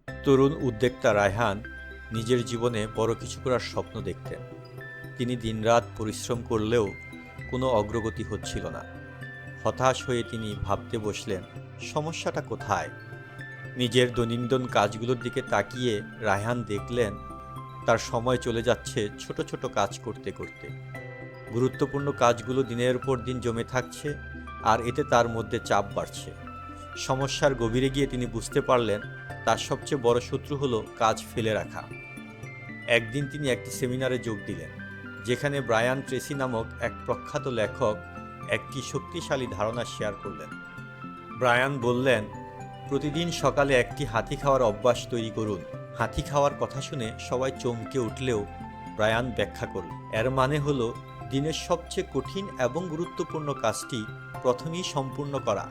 তরুণ উদ্যোক্তা রায়হান নিজের জীবনে বড় কিছু করার স্বপ্ন দেখতেন। তিনি দিনরাত পরিশ্রম করলেও কোনো অগ্রগতি হচ্ছিল না। হতাশ হয়ে তিনি ভাবতে বসলেন, সমস্যাটা কোথায়? নিজের দৈনন্দিন কাজগুলোর দিকে তাকিয়ে রায়হান দেখলেন তার সময় চলে যাচ্ছে ছোট ছোট কাজ করতে করতে। গুরুত্বপূর্ণ কাজগুলো দিনের পর দিন জমে থাকছে, আর এতে তার মধ্যে চাপ বাড়ছে। সমস্যার গভীরে গিয়ে তিনি বুঝতে পারলেন তার সবচেয়ে বড় শত্রু হলো কাজ ফেলে রাখা। একদিন তিনি একটি সেমিনারে যোগ দিলেন, যেখানে ব্রায়ান ট্রেসি নামক এক প্রখ্যাত লেখক একটি শক্তিশালী ধারণা শেয়ার করলেন। ব্রায়ান বললেন, প্রতিদিন সকালে একটি হাতি খাওয়ার অভ্যাস তৈরি করুন। হাতি খাওয়ার কথা শুনে সবাই চমকে উঠলেও ব্রায়ান ব্যাখ্যা করল, এর মানে হলো দিনের সবচেয়ে কঠিন এবং গুরুত্বপূর্ণ কাজটি প্রথমেই সম্পূর্ণ করা।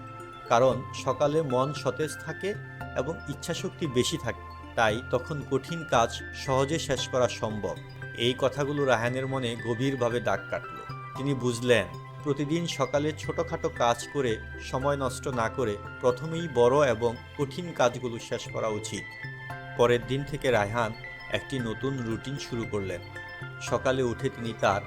কারণ সকালে মন সতেজ থাকে এবং ইচ্ছাশক্তি বেশি থাকে, তাই তখন কঠিন কাজ সহজে শেষ করা সম্ভব। এই কথাগুলো রায়হানের মনে গভীরভাবে দাগ কাটল। তিনি বুঝলেন, প্রতিদিন সকালে ছোটখাটো কাজ করে সময় নষ্ট না করে প্রথমেই বড় এবং কঠিন কাজগুলো শেষ করা উচিত। পরের দিন থেকে রায়হান একটি নতুন রুটিন শুরু করলেন। সকালে উঠে তিনি তার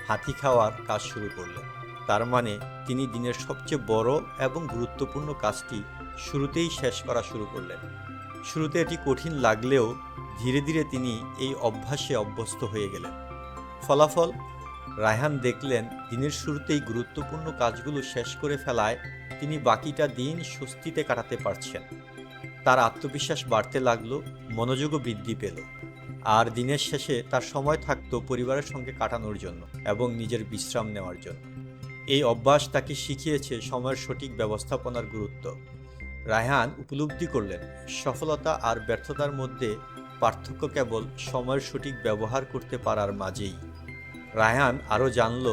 হাতি খাওয়ার কাজ শুরু করলেন। তার মানে তিনি দিনের সবচেয়ে বড় এবং গুরুত্বপূর্ণ কাজটি শুরুতেই শেষ করা শুরু করলেন। শুরুতে এটি কঠিন লাগলেও ধীরে ধীরে তিনি এই অভ্যাসে অভ্যস্ত হয়ে গেলেন। ফলাফল, রায়হান দেখলেন দিনের শুরুতেই গুরুত্বপূর্ণ কাজগুলো শেষ করে ফেলায় তিনি বাকিটা দিন স্বস্তিতে কাটাতে পারছেন। তার আত্মবিশ্বাস বাড়তে লাগলো, মনোযোগও বৃদ্ধি পেল, আর দিনের শেষে তার সময় থাকতো পরিবারের সঙ্গে কাটানোর জন্য এবং নিজের বিশ্রাম নেওয়ার জন্য। এই অভ্যাস তাকে শিখিয়েছে সময়ের সঠিক ব্যবস্থাপনার গুরুত্ব। রায়হান উপলব্ধি করলেন, সফলতা আর ব্যর্থতার মধ্যে পার্থক্য কেবল সময়ের সঠিক ব্যবহার করতে পারার মাঝেই। রায়হান আরও জানল,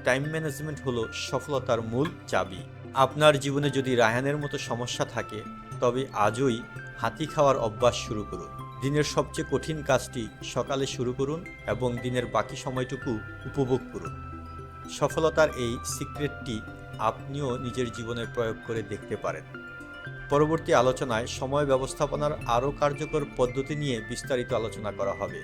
টাইম ম্যানেজমেন্ট হলো সফলতার মূল চাবি। আপনার জীবনে যদি রায়হানের মতো সমস্যা থাকে, তবে আজই হাতি খাওয়ার অভ্যাস শুরু করুন। দিনের সবচেয়ে কঠিন কাজটি সকালে শুরু করুন এবং দিনের বাকি সময়টুকু উপভোগ করুন। সফলতার এই সিক্রেটটি আপনিও নিজের জীবনে প্রয়োগ করে দেখতে পারেন। পরবর্তী আলোচনায় সময় ব্যবস্থাপনার আরও কার্যকর পদ্ধতি নিয়ে বিস্তারিত আলোচনা করা হবে।